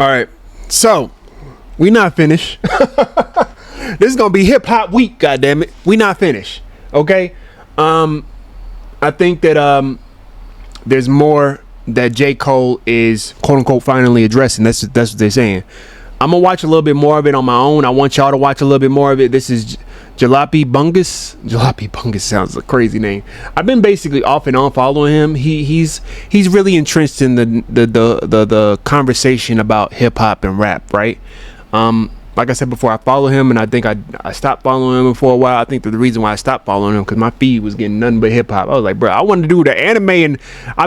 All right, so we not finished. This is gonna be hip hop week. God damn it, we not finished. Okay, I think that there's more that J. Cole is quote unquote finally addressing. That's what they're saying. I'm gonna watch a little bit more of it on my own. I want y'all to watch a little bit more of it. This is Jalopy Bungus. Jalopy Bungus sounds like a crazy name. I've been basically off and on following him. He's really entrenched in the conversation about hip hop and rap, right? Like I said before, I follow him, and I think I stopped following him for a while. I think that the reason why I stopped following him because my feed was getting nothing but hip hop. I was like, bro, I wanted to do the anime, and I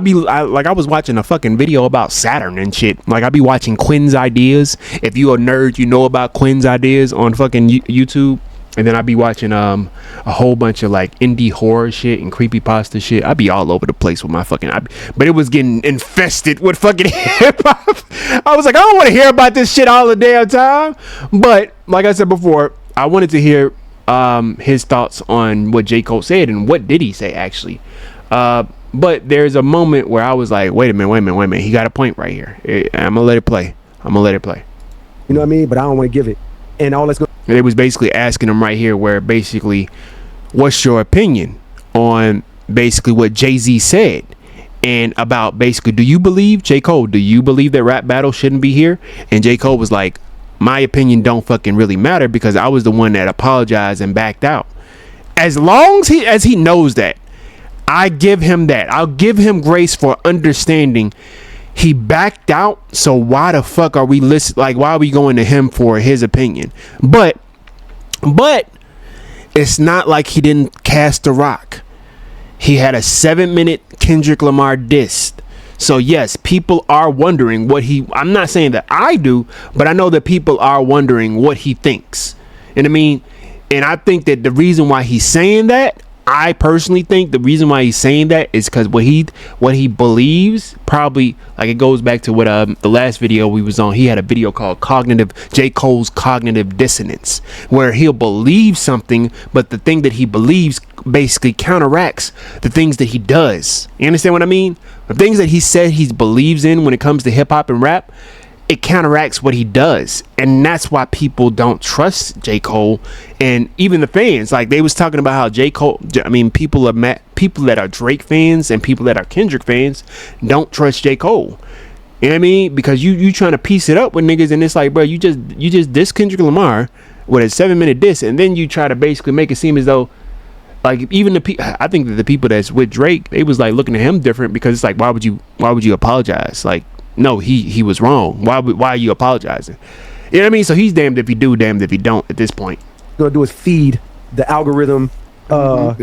was watching a fucking video about Saturn and shit. Like I be watching Quinn's Ideas. If you a nerd, you know about Quinn's Ideas on fucking YouTube. And then I'd be watching a whole bunch of like indie horror shit and creepypasta shit. I'd be all over the place with my fucking but it was getting infested with fucking hip hop. I was like, I don't want to hear about this shit all the damn time. But like I said before, I wanted to hear his thoughts on what J. Cole said and what did he say actually. But there's a moment where I was like, wait a minute. He got a point right here. I'm gonna let it play. You know what I mean? But I don't want to give it. And all that's going. They was basically asking him right here where basically, what's your opinion on basically what Jay-Z said and about basically, do you believe, J. Cole, do you believe that rap battle shouldn't be here? And J. Cole was like, my opinion don't fucking really matter because I was the one that apologized and backed out. As long as he knows that, I give him that. I'll give him grace for understanding he backed out, so why the fuck are we why are we going to him for his opinion? But it's not like he didn't cast a rock. He had a 7-minute Kendrick Lamar diss. So yes, people are wondering I'm not saying that I do, but I know that people are wondering what he thinks. And I mean, and I think that the reason why he's saying that, I personally think the reason why he's saying that is because what he believes, probably like it goes back to what the last video we was on. He had a video called J. Cole's Cognitive Dissonance, where he'll believe something, but the thing that he believes basically counteracts the things that he does. You understand what I mean? The things that he said he believes in when it comes to hip hop and rap, it counteracts what he does, and that's why people don't trust J. Cole. And even the fans, like they was talking about how J. Cole, I mean, people that are Drake fans and people that are Kendrick fans don't trust J. Cole. You know what I mean? Because you trying to piece it up with niggas, and it's like, bro, you just diss Kendrick Lamar with a 7-minute diss, and then you try to basically make it seem as though, like, even I think that the people that's with Drake, they was like looking at him different because it's like, why would you apologize? Like, no, he was wrong. Why are you apologizing? You know what I mean? So he's damned if he do, damned if he don't at this point. Gonna do is feed the algorithm.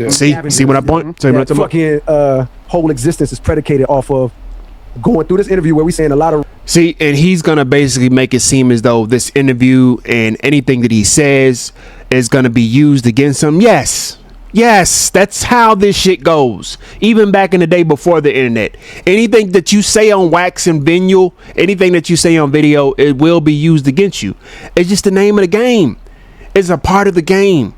See what I point? Fucking whole existence is predicated off of going through this interview where we saying a lot of. See, and he's gonna basically make it seem as though this interview and anything that he says is gonna be used against him. Yes, that's how this shit goes. Even back in the day before the internet, anything that you say on wax and vinyl, anything that you say on video, it will be used against you. It's just the name of the game. It's a part of the game.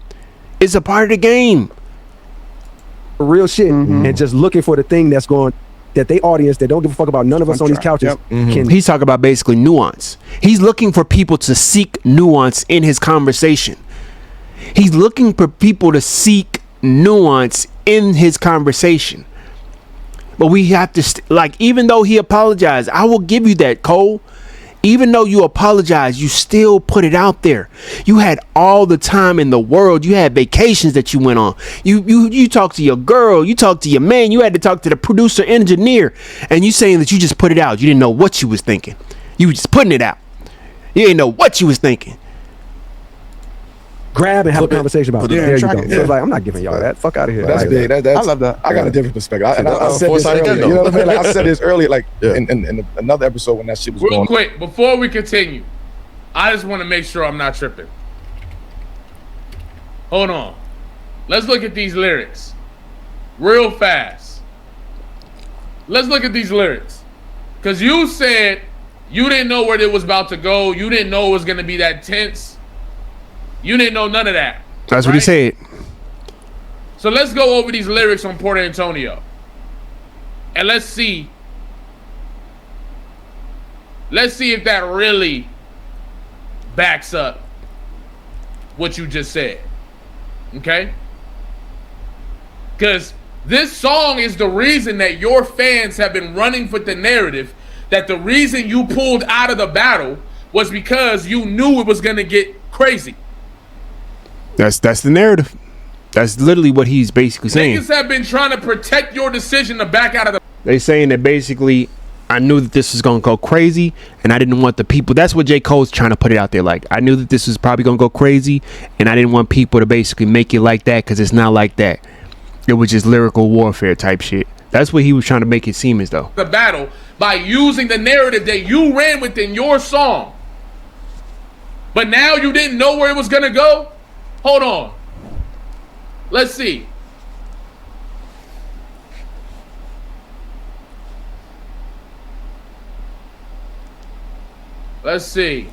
Real shit, and just looking for the thing that's going, that they audience that don't give a fuck about none of us on these couches. He's talking about basically nuance. He's looking for people to seek nuance in his conversation. He's looking for people to seek nuance in his conversation. But we have to even though he apologized, I will give you that, Cole. Even though you apologize, you still put it out there. You had all the time in the world. You had vacations that you went on. You talked to your girl. You talked to your man. You had to talk to the producer, engineer, and you saying that you just put it out. You didn't know what you was thinking. You were just putting it out. You didn't know what you was thinking. Grab and have a conversation about it. There you go. So it's like, I'm not giving y'all that. Fuck out of here. That's big. I love that. I got a different perspective. I said this earlier. You know what I mean? Like I said this earlier, like in another episode when that shit was going. Real quick, before we continue, I just want to make sure I'm not tripping. Hold on. Let's look at these lyrics real fast. Let's look at these lyrics. Because you said you didn't know where it was about to go. You didn't know it was going to be that tense. You didn't know none of that. That's right? What he said. So let's go over these lyrics on Port Antonio. And let's see Let's see if that really backs up what you just said. Okay? Because this song is the reason that your fans have been running with the narrative that the reason you pulled out of the battle was because you knew it was going to get crazy. That's the narrative. That's literally what he's basically saying. Niggas have been trying to protect your decision to back out of the... They saying that basically, I knew that this was going to go crazy, and I didn't want the people... That's what J. Cole's trying to put it out there like. I knew that this was probably going to go crazy, and I didn't want people to basically make it like that, because it's not like that. It was just lyrical warfare type shit. That's what he was trying to make it seem as though. The battle by using the narrative that you ran within your song. But now you didn't know where it was going to go? Hold on. Let's see. Let's see.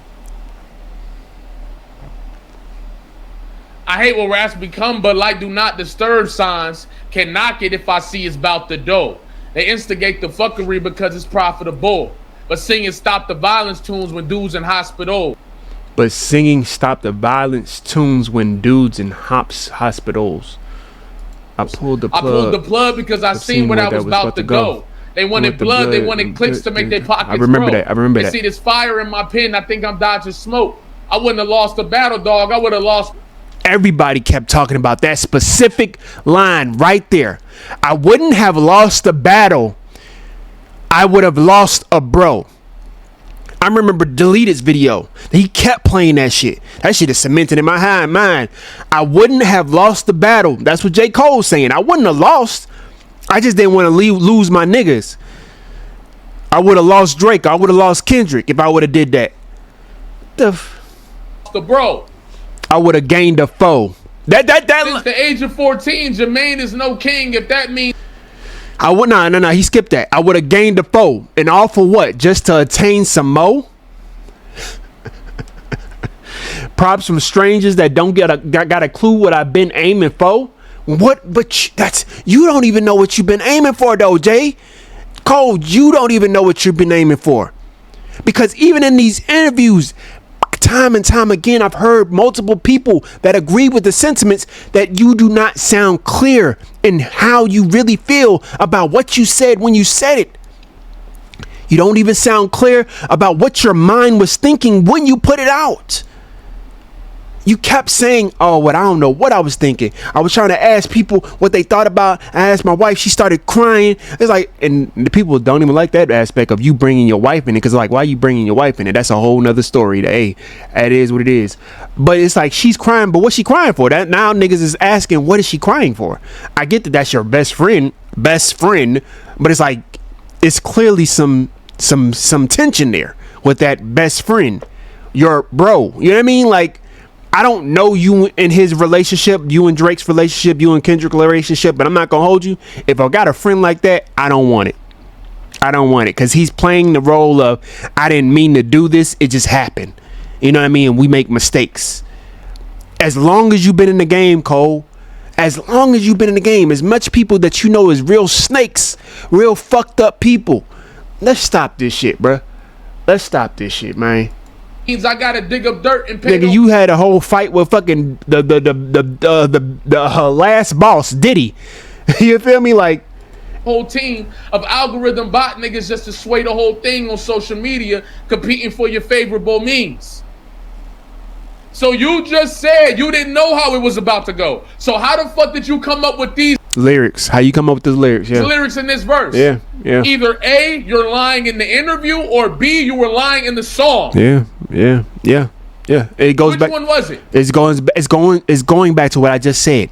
I hate what raps become, but like do not disturb signs. Can knock it if I see it's about the dough. They instigate the fuckery because it's profitable. But singing stop the violence tunes when dudes in hospital. But singing stop the violence tunes when dudes in hospitals. I pulled the plug because I seen where I was about to go. They wanted blood, they wanted clicks to make their pockets I remember grow. that. I remember that. See this fire in my pen, I think I'm dodging smoke. I wouldn't have lost the battle, dog. I would have lost. Everybody kept talking about that specific line right there. I wouldn't have lost the battle. I would have lost a bro. I remember Deleted's video. He kept playing that shit. That shit is cemented in my mind. I wouldn't have lost the battle. That's what J. Cole's saying. I wouldn't have lost. I just didn't want to lose my niggas. I would have lost Drake. I would have lost Kendrick if I would have did that. The bro. I would have gained a foe. Since the age of 14, Jermaine is no king. If that means I would no. He skipped that. I would have gained a foe, and all for what? Just to attain some mo. Props from strangers that don't got a clue what I've been aiming for. What? But you don't even know what you've been aiming for, though, Jay Cole. You don't even know what you've been aiming for, because even in these interviews, time and time again, I've heard multiple people that agree with the sentiments that you do not sound clear in how you really feel about what you said when you said it. You don't even sound clear about what your mind was thinking when you put it out. You kept saying, oh, what I don't know what I was thinking. I was trying to ask people what they thought about. I asked my wife, she started crying. It's like, and the people don't even like that aspect of you bringing your wife in it. Because like, why are you bringing your wife in it? That's a whole nother story. Hey, that is what it is. But it's like, she's crying, but what's she crying for? That now niggas is asking, what is she crying for? I get that that's your best friend, but it's like, it's clearly some tension there with that best friend, your bro. You know what I mean? Like, I don't know you and his relationship, you and Drake's relationship, you and Kendrick's relationship, but I'm not gonna hold you. If I got a friend like that, I don't want it. I don't want it, because he's playing the role of, I didn't mean to do this, it just happened. You know what I mean? And we make mistakes. As long as you've been in the game, Cole, as long as you've been in the game, as much people that you know is real snakes, real fucked up people, let's stop this shit, bruh. Let's stop this shit, man. Means I gotta dig up dirt and pay. Nigga, you had a whole fight with fucking the last boss, Diddy. You feel me? Like, whole team of algorithm bot niggas just to sway the whole thing on social media, competing for your favorable means. So you just said you didn't know how it was about to go. So how the fuck did you come up with these lyrics? How you come up with those lyrics? Yeah. The lyrics in this verse. Yeah. Either A, you're lying in the interview, or B, you were lying in the song. Yeah. It goes back. Which one was it? It's going back to what I just said.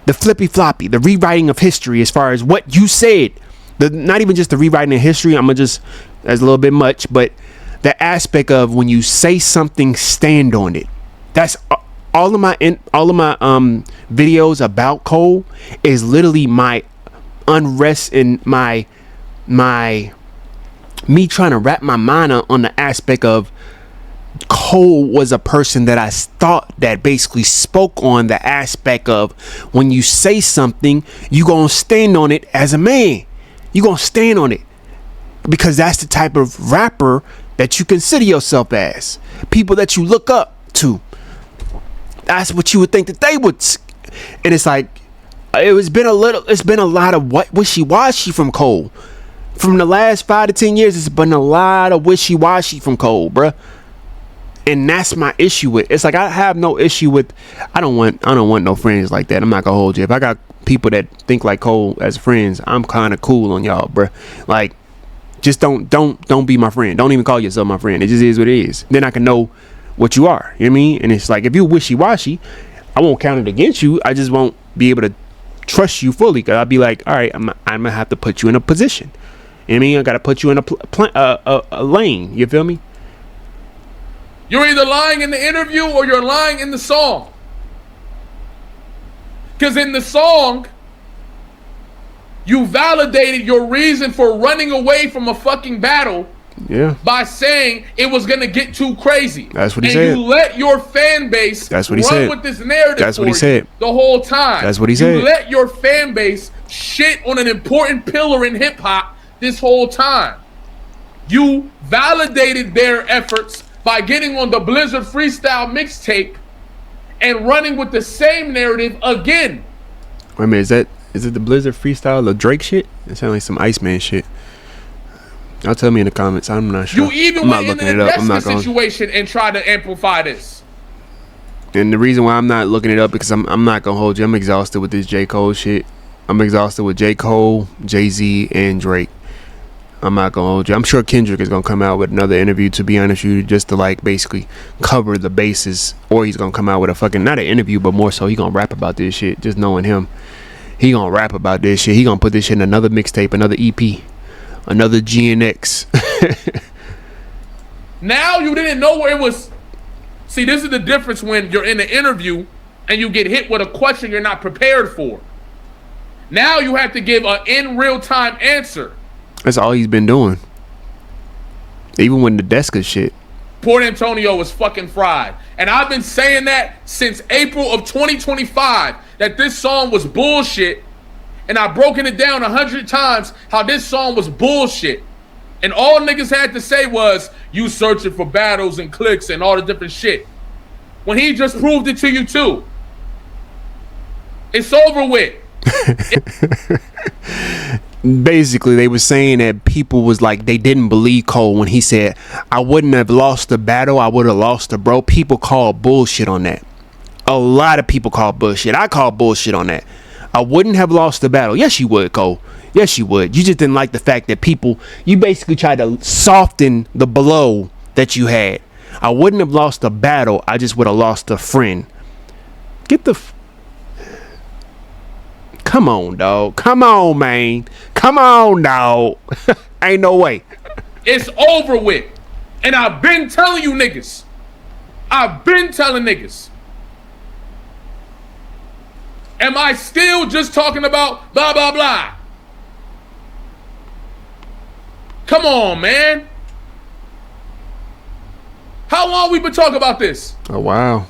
The flippy floppy, the rewriting of history, as far as what you said. Not even just the rewriting of history. That's a little bit much, but the aspect of when you say something, stand on it. That's all of my videos about Cole is literally my unrest and me trying to wrap my mind on the aspect of Cole was a person that I thought that basically spoke on the aspect of when you say something, you gonna stand on it as a man. You gonna stand on it. because that's the type of rapper that you consider yourself as. People that you look up to. That's what you would think that they would. And it's like, it's been a lot of wishy-washy from Cole. From the last 5 to 10 years, it's been a lot of wishy-washy from Cole, bruh. And that's my issue with. It's like I have no issue with. I don't want no friends like that. I'm not gonna hold you. If I got people that think like Cole as friends, I'm kind of cool on y'all, bruh. Like, just don't be my friend. Don't even call yourself my friend. It just is what it is. Then I can know what you are. You know what I mean? And it's like, if you're wishy-washy, I won't count it against you. I just won't be able to trust you fully, because I'll be like, all right, I'm gonna have to put you in a position. You know what I mean? I gotta put you in a lane. You feel me? You're either lying in the interview or you're lying in the song. Because in the song, you validated your reason for running away from a fucking battle, yeah, by saying it was gonna get too crazy. That's what he said. And you let your fan base That's what he run said. with this narrative. That's what he said. The whole time. That's what he said. You let your fan base shit on an important pillar in hip hop this whole time. You validated their efforts by getting on the Blizzard Freestyle mixtape and running with the same narrative again. Wait a minute, is it the Blizzard Freestyle, the Drake shit? It sounds like some Iceman shit. Y'all tell me in the comments. I'm not sure. You even went in an investment situation and tried to amplify this. And the reason why I'm not looking it up, because I'm not gonna hold you. I'm exhausted with this J. Cole shit. I'm exhausted with J. Cole, Jay-Z, and Drake. I'm not gonna hold you. I'm sure Kendrick is gonna come out with another interview, to be honest with you, just to like basically cover the bases. Or he's gonna come out with a fucking, not an interview, but more so he gonna rap about this shit. Just knowing him, he gonna rap about this shit. He gonna put this shit in another mixtape, another EP, another GNX. Now you didn't know where it was. See, this is the difference when you're in an interview and you get hit with a question you're not prepared for. Now you have to give an in real time answer. That's all he's been doing. Even when the Deska shit. Port Antonio was fucking fried. And I've been saying that since April of 2025, that this song was bullshit. And I've broken it down 100 times how this song was bullshit. And all niggas had to say was, you searching for battles and clicks and all the different shit. When he just proved it to you too. It's over with. Basically, they were saying that people was like, they didn't believe Cole when he said, I wouldn't have lost the battle, I would have lost the bro. People call bullshit on that. A lot of people call bullshit. I call bullshit on that. I wouldn't have lost the battle. Yes, you would, Cole. Yes, you would. You just didn't like the fact that you basically tried to soften the blow that you had. I wouldn't have lost the battle, I just would have lost a friend. Come on, dog. Come on, man. Come on, dog. Ain't no way. It's over with. And I've been telling you niggas. I've been telling niggas. Am I still just talking about blah, blah, blah? Come on, man. How long we been talking about this? Oh, wow.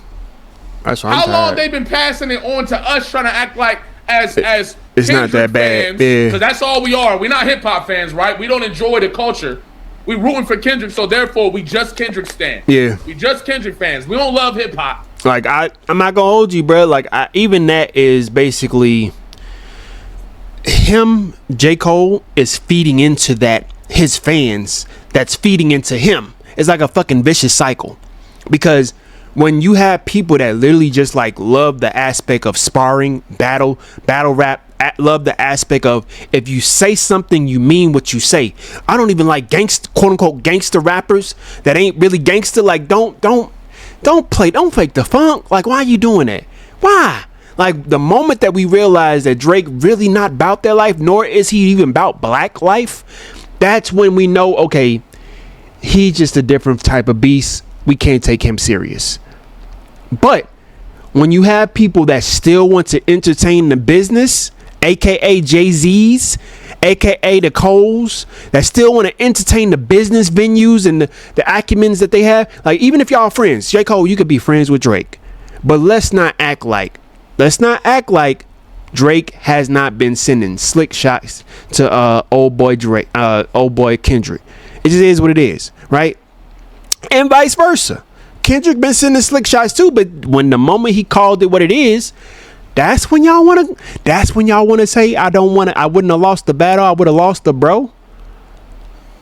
That's why I'm How long tired. they been passing it on to us, trying to act like as it's Kendrick not that bad. fans, Yeah. because that's all we are. We're not hip hop fans, right? We don't enjoy the culture. We rooting for Kendrick, so therefore we just Kendrick stan. Yeah. We just Kendrick fans. We don't love hip hop. Like, I'm not gonna hold you, bro. Like, even that is basically him. J. Cole is feeding into that, his fans, that's feeding into him. It's like a fucking vicious cycle, because when you have people that literally just like love the aspect of sparring, battle rap, love the aspect of if you say something, you mean what you say. I don't even like quote unquote gangster rappers that ain't really gangster. Like, don't fake the funk. Like, why are you doing that? Why? Like, the moment that we realize that Drake really not about their life, nor is he even about black life, that's when we know, okay, he's just a different type of beast. We can't take him serious. But when you have people that still want to entertain the business, aka Jay-Z's, aka the Coles, that still want to entertain the business venues and the acumens that they have, like, even if y'all friends, J. Cole, you could be friends with Drake, but let's not act like Drake has not been sending slick shots to old boy Kendrick. It just is what it is, right? And vice versa. Kendrick been sending slick shots too, but when the moment he called it what it is, that's when y'all want to say I wouldn't have lost the battle, I would have lost the bro.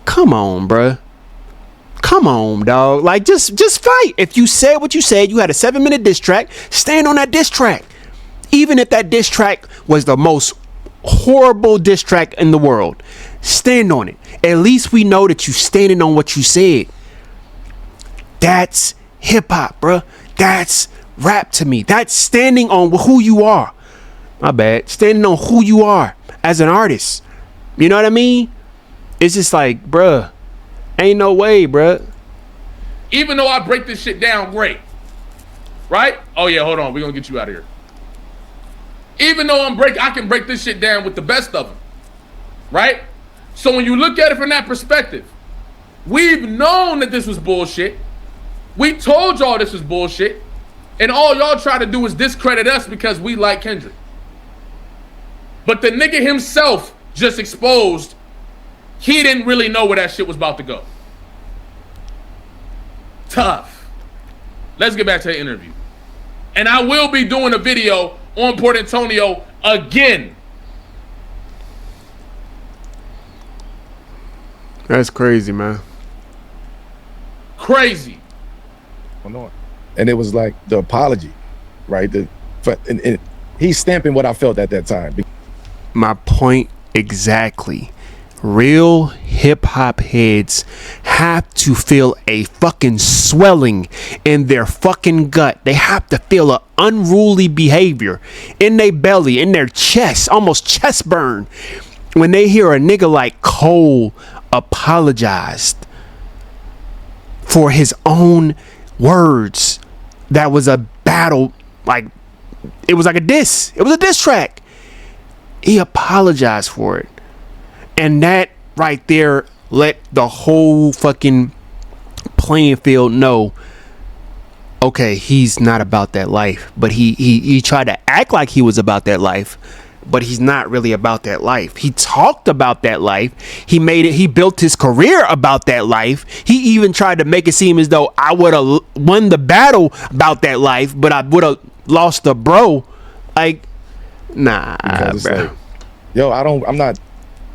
Come on, bruh. Come on, dog. Like, just fight. If you said what you said, you had a 7-minute diss track, stand on that diss track. Even if that diss track was the most horrible diss track in the world, stand on it. At least we know that you standing on what you said. That's hip-hop, bruh. That's rap to me. That's standing on who you are. My bad. Standing on who you are as an artist. You know what I mean? It's just like, bruh, ain't no way, bruh. Even though I break this shit down great, right? Oh yeah, hold on, we're gonna get you out of here. Even though I can break this shit down with the best of them, right? So when you look at it from that perspective, we've known that this was bullshit. We told y'all this was bullshit, and all y'all try to do is discredit us because we like Kendrick. But the nigga himself just exposed he didn't really know where that shit was about to go. Tough. Let's get back to the interview. And I will be doing a video on Port Antonio again. That's crazy, man. Crazy. And it was like the apology, right? And he's stamping what I felt at that time. My point exactly. Real hip-hop heads have to feel a fucking swelling in their fucking gut. They have to feel an unruly behavior in their belly, in their chest, almost chest burn, when they hear a nigga like Cole apologized for his own words. That was a battle, like, it was like a diss. It was a diss track. He apologized for it. And that right there let the whole fucking playing field know, okay, he's not about that life. But he tried to act like he was about that life, but he's not really about that life. He talked about that life. He built his career about that life. He even tried to make it seem as though I would have won the battle about that life, but I would have lost the bro. Like, nah, bro. Like, yo, I'm not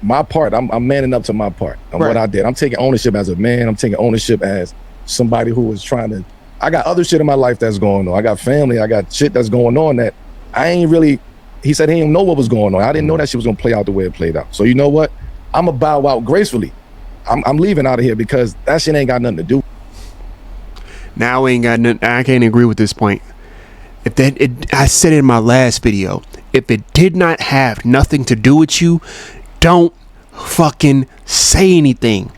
my part. I'm manning up to my part on what I did. I'm taking ownership as a man. I'm taking ownership as somebody who was trying to. I got other shit in my life that's going on. I got family. I got shit that's going on that I ain't really. He said he didn't know what was going on. I didn't know that shit was gonna play out the way it played out. So you know what? I'm gonna bow out gracefully. I'm leaving out of here because that shit ain't got nothing to do. Now we ain't got nothing. I can't agree with this point. I said it in my last video. If it did not have nothing to do with you, don't fucking say anything.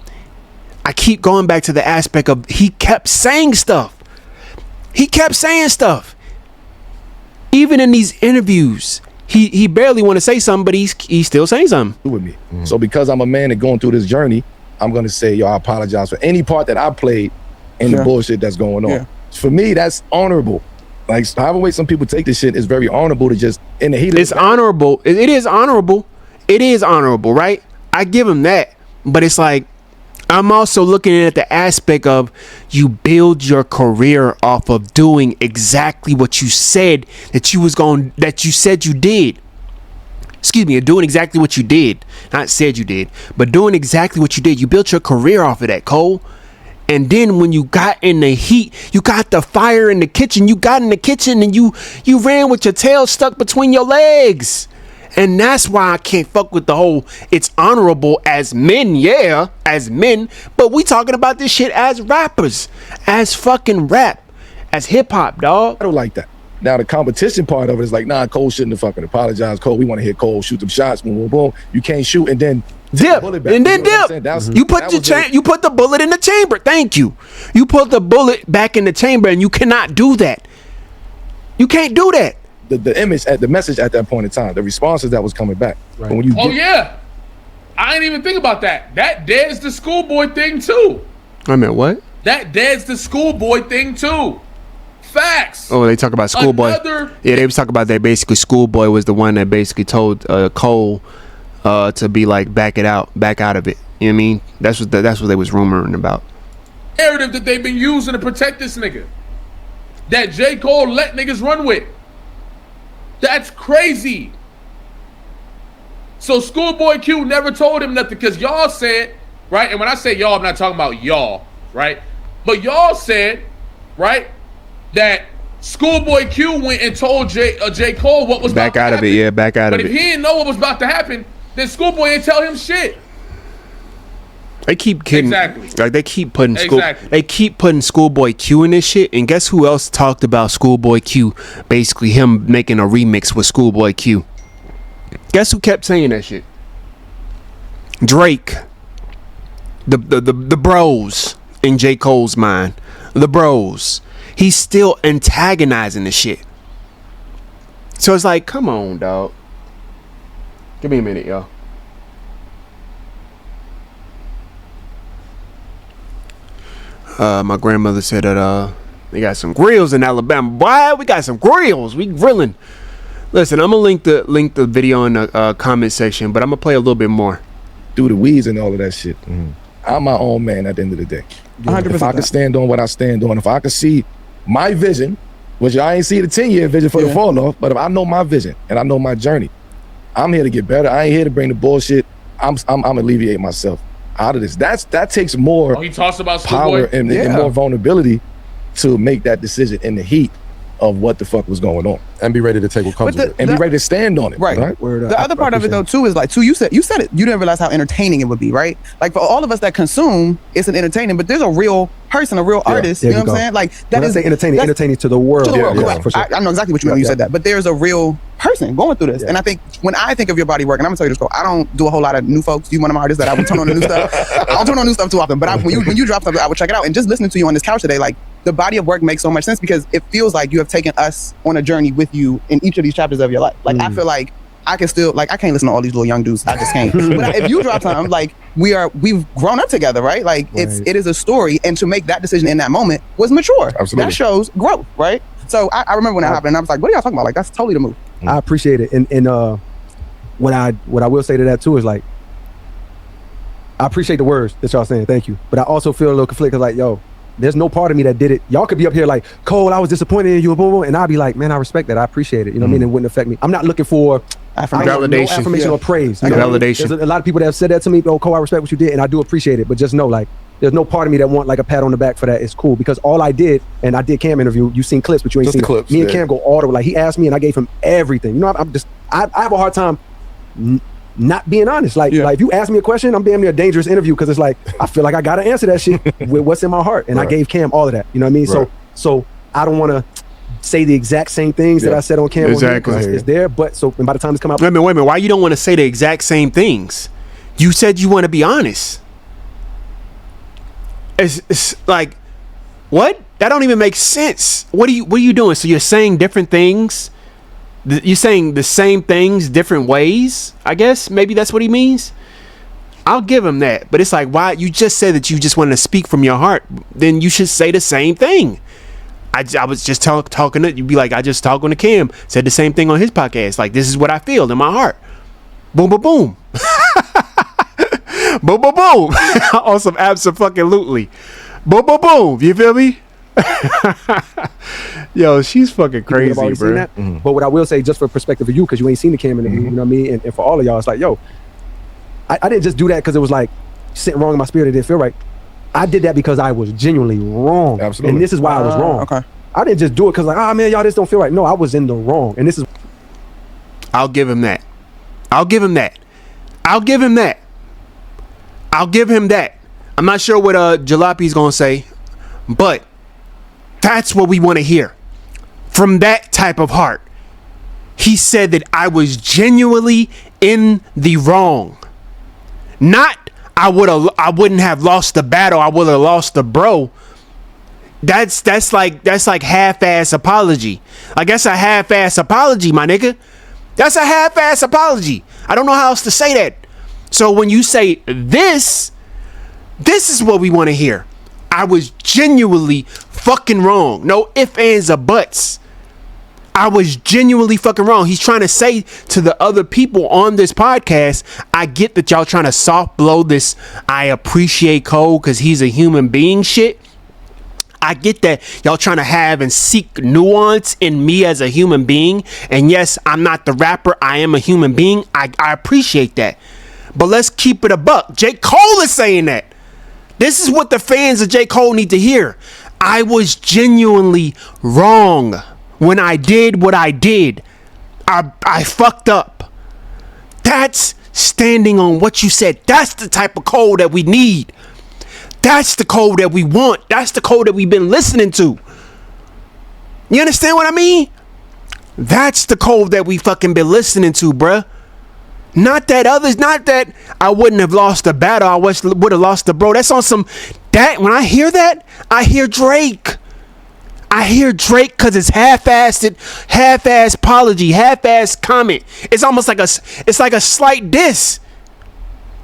I keep going back to the aspect of he kept saying stuff. He kept saying stuff. Even in these interviews, he barely want to say something, but he's still saying something. With me. Mm-hmm. So because I'm a man and going through this journey, I'm gonna say, yo, I apologize for any part that I played in the bullshit that's going on. Yeah. For me, that's honorable. Like, however way some people take this shit is very honorable to just in the heat of it's honorable. It is honorable. It is honorable, right? I give him that. But it's like, I'm also looking at the aspect of you build your career off of doing exactly what you said that you said you did. Excuse me, doing exactly what you did. Not said you did, but doing exactly what you did. You built your career off of that, Cole. And then when you got in the heat, you got the fire in the kitchen. You got in the kitchen and you ran with your tail stuck between your legs. And that's why I can't fuck with the whole it's honorable as men, as men, but we talking about this shit as rappers, as fucking rap, as hip hop, dog. I don't like that. Now the competition part of it is like, nah, Cole shouldn't have fucking apologized. Cole, we want to hear Cole shoot them shots, boom, boom, boom. You can't shoot and then dip and then dip. You put the bullet in the chamber. Thank you. You put the bullet back in the chamber, and you cannot do that. You can't do that. The image at the message at that point in time, the responses that was coming back. Right. When yeah, I didn't even think about that. That deads the schoolboy thing too. I meant what? That deads the schoolboy thing too. Facts. Oh, they talk about Schoolboy. Yeah, they was talking about that. Basically, Schoolboy was the one that basically told Cole to be like, back out of it. You know what I mean? That's what they was rumoring about. Narrative that they've been using to protect this nigga. That J. Cole let niggas run with. That's crazy. So Schoolboy Q never told him nothing because y'all said, right? And when I say y'all, I'm not talking about y'all, right? But y'all said, right, that Schoolboy Q went and told J. Cole what was back about out to of happen. it. Yeah, back out of it. But if he didn't know what was about to happen, then Schoolboy ain't tell him shit. They keep kidding. Exactly. Like they keep putting Exactly. They keep putting Schoolboy Q in this shit. And guess who else talked about Schoolboy Q? Basically, him making a remix with Schoolboy Q. Guess who kept saying that shit? Drake. The bros in J. Cole's mind. The bros. He's still antagonizing the shit. So it's like, come on, dog. Give me a minute, y'all. My grandmother said that they got some grills in Alabama. Boy, we got some grills. We grilling. Listen, I'm gonna link the video in the comment section, but I'm gonna play a little bit more. Do the weeds and all of that shit. I'm my own man at the end of the day. 100%. If I can stand on what I stand on, if I can see my vision, which I ain't see the 10-year vision for the fall off, but if I know my vision and I know my journey, I'm here to get better. I ain't here to bring the bullshit. I'm alleviate myself out of this. That takes more He talks about power Schoolboy. and more vulnerability to make that decision in the heat of what the fuck was going on, And be ready to take what comes with it. and be ready to stand on it. Right. Word up. The other part of it though too is like, too, you said it. You didn't realize how entertaining it would be, right? Like for all of us that consume, it's an entertaining, but there's a real person, a real artist. there You know you what I'm go. saying? Like When I say entertaining to the world. to the world, Yeah, correct. for sure. I know exactly what you mean when you Yeah. said that. But there's a real person going through this. Yeah. And I think when I think of your body work, and I'm gonna tell you this, bro, I don't do a whole lot of new folks. You one of my artists that I would turn on the new stuff. I don't turn on new stuff too often, but when you drop something, I would check it out. And just listening to you on this couch today, like the body of work makes so much sense because it feels like you have taken us on a journey with you in each of these chapters of your life. Like I feel like I can still, like, I can't listen to all these little young dudes. I just can't. But if you drop something, like we've grown up together, right? Like it is a story, and to make that decision in that moment was mature. Absolutely. That shows growth, right? So I remember when that happened, and I was like, "What are y'all talking about? Like that's totally the move." I appreciate it, and what I will say to that too is like, I appreciate the words that y'all saying, thank you, but I also feel a little conflicted, like, yo, there's no part of me that did it. Y'all could be up here like, Cole, I was disappointed in you, boom, boom, and I'd be like, man, I respect that, I appreciate it, you know what I mean? It wouldn't affect me. I'm not looking for Validation. no affirmation or praise. You know what I mean? Validation. There's a lot of people that have said that to me. Oh, Cole, I respect what you did, and I do appreciate it. But just know, like, there's no part of me that want like a pat on the back for that. It's cool because all I did, and I did Cam interview. You seen clips, but you ain't Just seen the clips, me and yeah. Cam go all the way. Like he asked me, and I gave him everything. You know, I have a hard time not being honest. Like if you ask me a question, I'm damn near a dangerous interview because it's like I feel like I gotta answer that shit with what's in my heart, and I gave Cam all of that. You know what I mean? Right. So I don't want to say the exact same things that I said on Cam. Exactly. It's there, but so and by the time it's come out, Wait a minute. Why you don't want to say the exact same things? You said you want to be honest. It's like, what? That don't even make sense. What are you doing? So you're saying different things. You're saying the same things different ways. I guess maybe that's what he means. I'll give him that. But it's like, why? You just said that you just wanted to speak from your heart. Then you should say the same thing. I was just talking to, you'd be like, I just talking to Cam, said the same thing on his podcast. Like, this is what I feel in my heart. Boom, boom, boom. Boom, boom, boom. Awesome, abso-fucking-lutely. Boom, boom, boom. You feel me? Yo, she's fucking people have crazy, already seen bro. that. But what I will say, just for perspective of you, because you ain't seen the Cam interview, you know what I mean? And for all of y'all, it's like, yo, I didn't just do that because it was like sitting wrong in my spirit. It didn't feel right. I did that because I was genuinely wrong. Absolutely. And this is why I was wrong. Okay. I didn't just do it because like, man, y'all, this don't feel right. No, I was in the wrong. And this is I'll give him that. I'll give him that. I'll give him that. I'll give him that. I'm not sure what Jalape's gonna say, but that's what we want to hear from that type of heart. He said that I was genuinely in the wrong. Not I wouldn't have lost the battle. I would have lost the bro. That's like half-ass apology. Like that's a half-ass apology, my nigga. That's a half-ass apology. I don't know how else to say that. So when you say this is what we want to hear. I was genuinely fucking wrong. No ifs, ands, or buts. I was genuinely fucking wrong. He's trying to say to the other people on this podcast, I get that y'all trying to soft blow this I appreciate Cole because he's a human being shit. I get that y'all trying to have and seek nuance in me as a human being. And yes, I'm not the rapper. I am a human being. I appreciate that. But let's keep it a buck. J. Cole is saying that. This is what the fans of J. Cole need to hear. I was genuinely wrong when I did what I did. I fucked up. That's standing on what you said. That's the type of Cole that we need. That's the Cole that we want. That's the Cole that we've been listening to. You understand what I mean? That's the Cole that we fucking been listening to, bruh. Not that others, not that I wouldn't have lost the battle. I would have lost the bro. That's on some, that when I hear that, I hear Drake. I hear Drake because it's half-assed apology, half-assed comment. It's almost like it's like a slight diss.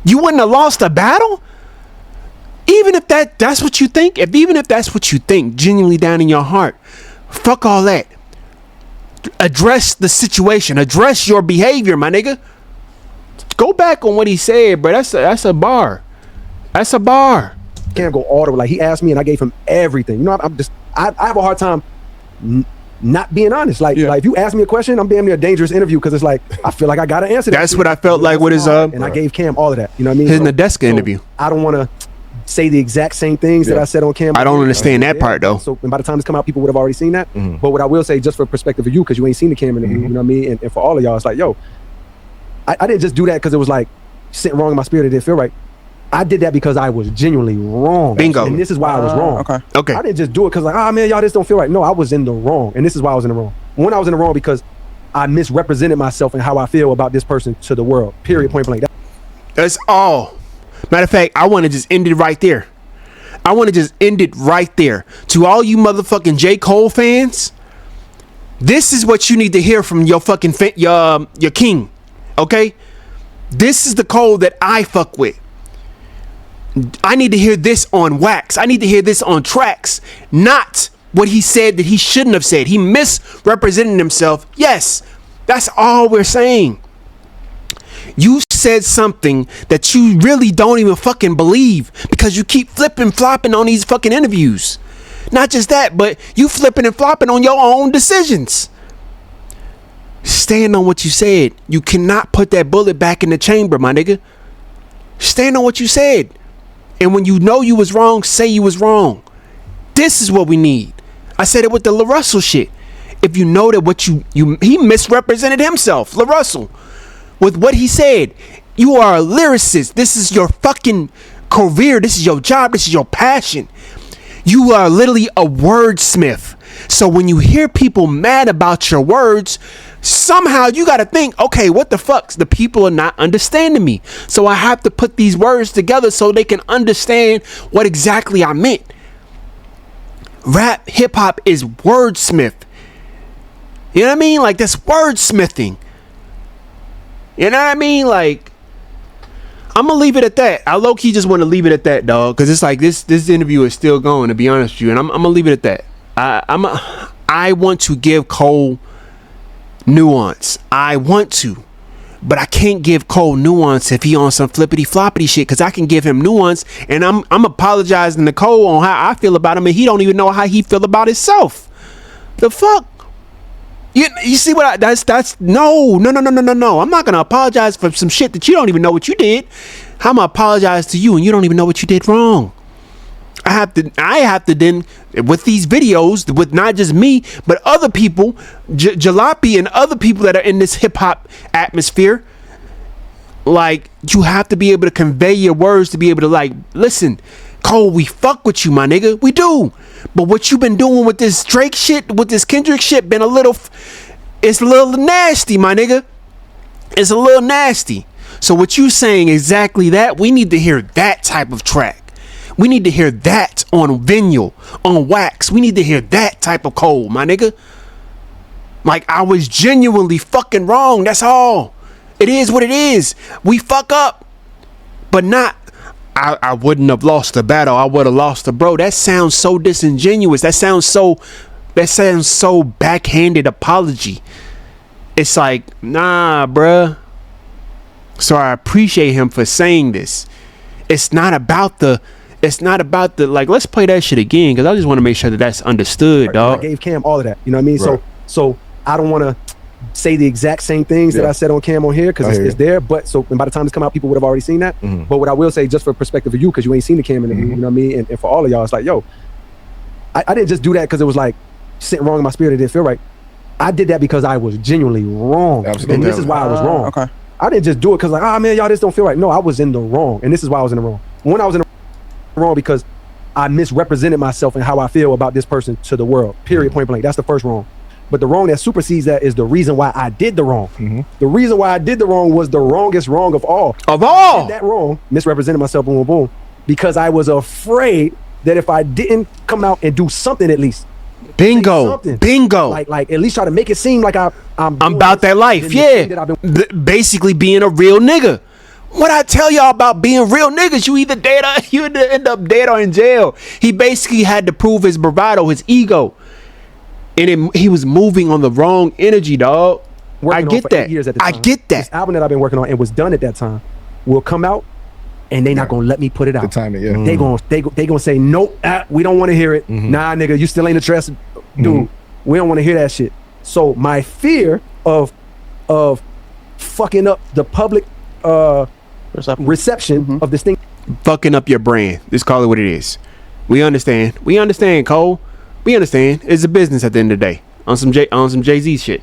You wouldn't have lost a battle? Even if that's what you think, even if that's what you think, genuinely down in your heart, fuck all that. Address the situation. Address your behavior, my nigga. Go back on what he said, bro. That's a bar. That's a bar. Can't go all the way. Like, he asked me and I gave him everything. You know, I have a hard time not being honest. Like, like if you ask me a question, I'm damn near a dangerous interview because it's like I feel like I gotta answer that. That's what I felt like with his and I gave Cam all of that. You know what I mean? His Nadeska interview. I don't want to say the exact same things that I said on Cam. I don't understand that part though. So and by the time it's come out, people would have already seen that. But what I will say, just for perspective of you, because you ain't seen the Cam interview, you know what I mean? And for all of y'all, it's like, yo, I didn't just do that because it was like sitting wrong in my spirit. It didn't feel right. I did that because I was genuinely wrong. Bingo. And this is why I was wrong. Okay. I didn't just do it because like, man, y'all, this don't feel right. No, I was in the wrong. And this is why I was in the wrong. One, I was in the wrong because I misrepresented myself and how I feel about this person to the world. Period. Point blank. That's all. Matter of fact, I want to just end it right there. I want to just end it right there. To all you motherfucking J. Cole fans, this is what you need to hear from your fucking your king. Okay? This is the Cole that I fuck with. I need to hear this on wax. I need to hear this on tracks, not what he said that he shouldn't have said. He misrepresented himself. Yes, that's all we're saying. You said something that you really don't even fucking believe because you keep flipping flopping on these fucking interviews. Not just that, but you flipping and flopping on your own decisions. Stand on what you said. You cannot put that bullet back in the chamber, my nigga. Stand on what you said. And when you know you was wrong, say you was wrong. This is what we need. I said it with the La Russell shit. If you know that what he misrepresented himself, La Russell, with what he said. You are a lyricist. This is your fucking career. This is your job. This is your passion. You are literally a wordsmith. So when you hear people mad about your words, somehow you got to think, okay, what the fuck? The people are not understanding me. So I have to put these words together so they can understand what exactly I meant. Rap, hip hop is wordsmith. You know what I mean? Like, that's wordsmithing. You know what I mean? Like, I'm gonna leave it at that. I low-key just want to leave it at that, dog, because it's like this interview is still going, to be honest with you, and I'm gonna leave it at that. I want to give Cole nuance. I want to, but I can't give Cole nuance if he on some flippity floppity shit, because I can give him nuance, and I'm apologizing to Cole on how I feel about him, and he don't even know how he feel about himself. The fuck? You see what that's no. I'm not gonna apologize for some shit that you don't even know what you did. I'm gonna apologize to you and you don't even know what you did wrong. I have to then, with these videos, with not just me but other people, Jalopy and other people that are in this hip hop atmosphere, like, you have to be able to convey your words to be able to, like, listen, Cole, we fuck with you, my nigga, we do. But what you been doing with this Drake shit, with this Kendrick shit, been it's a little nasty, my nigga. It's a little nasty. So what you saying exactly that, we need to hear that type of track. We need to hear that on vinyl, on wax. We need to hear that type of Cole, my nigga. Like, I was genuinely fucking wrong. That's all. It is what it is. We fuck up. But not I wouldn't have lost the battle. I would have lost the bro. That sounds so disingenuous. That sounds so backhanded apology. It's like, nah, bruh. So I appreciate him for saying this. It's not about the like, let's play that shit again, because I just want to make sure that that's understood, dog. I gave Cam all of that. You know what I mean? Right. So I don't want to say the exact same things that I said on Cam on here, because it's there. But and by the time it's come out, people would have already seen that. But what I will say, just for perspective of you, because you ain't seen the Cam interview, you know what I mean? And for all of y'all, it's like, yo, I didn't just do that because it was like sitting wrong in my spirit. It didn't feel right. I did that because I was genuinely wrong. Absolutely. And this is why I was wrong. Okay. I didn't just do it because like, man, y'all, this don't feel right. No, I was in the wrong. And this is why I was in the wrong. When I was in the wrong, because I misrepresented myself and how I feel about this person to the world. Period, point blank. That's the first wrong. But the wrong that supersedes that is the reason why I did the wrong. The reason why I did the wrong was the wrongest wrong of all. I did that wrong, misrepresented myself, boom, boom, because I was afraid that if I didn't come out and do something at least, Bingo. like at least try to make it seem like I'm about that life. Yeah. Basically being a real nigga. What I tell y'all about being real niggas, you either dead or you end up dead or in jail. He basically had to prove his bravado, his ego. And he was moving on the wrong energy, dog. I get that. I get that. This album that I've been working on and was done at that time will come out, and they not gonna let me put it out. The timing, yeah. They gonna say nope. We don't want to hear it. Nah, nigga, you still ain't a trust dude. We don't want to hear that shit. So my fear of fucking up the public reception of this thing, fucking up your brand. Just call it what it is. We understand. We understand, Cole. We understand. It's a business at the end of the day. On some Jay-Z shit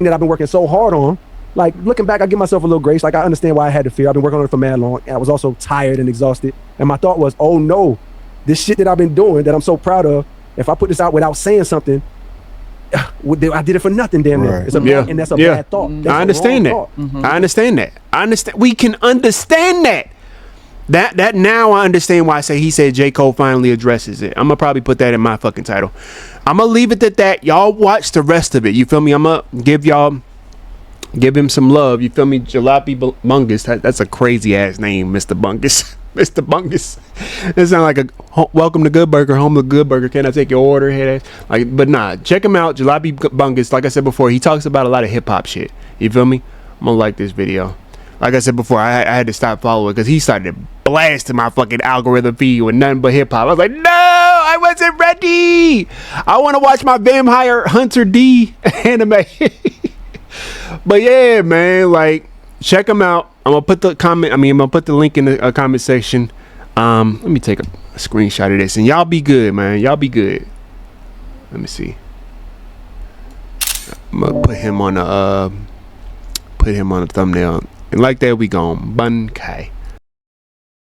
that I've been working so hard on. Like, looking back, I give myself a little grace. Like, I understand why I had the fear. I've been working on it for mad long, and I was also tired and exhausted. And my thought was, oh no, this shit that I've been doing that I'm so proud of, if I put this out without saying something, I did it for nothing, damn near. Right. It's a bad, and that's a bad thought. That's I understand that. I understand that. I understand. We can understand that. That now I understand why he said J. Cole finally addresses it. I'm gonna probably put that in my fucking title. I'm gonna leave it at that. Y'all watch the rest of it. You feel me? I'm gonna give him some love. You feel me? Jalopy Bungus. That's a crazy ass name, Mr. Bungus. Mr. Bungus. It sounds like a welcome to Good Burger, home to Good Burger. Can I take your order? Head ass. Like, but nah, check him out. Jalopy Bungus. Like I said before, he talks about a lot of hip hop shit. You feel me? I'm gonna like this video. Like I said before, I had to stop following because he started blasting my fucking algorithm feed with nothing but hip hop. I was like, no, I wasn't ready. I want to watch my Vampire Hunter D anime. But yeah, man, like, check him out. I'm gonna put the link in the comment section. Let me take a screenshot of this, and y'all be good, man. Y'all be good. Let me see. I'm gonna put him on the thumbnail. And like that, we gone. Bunkai.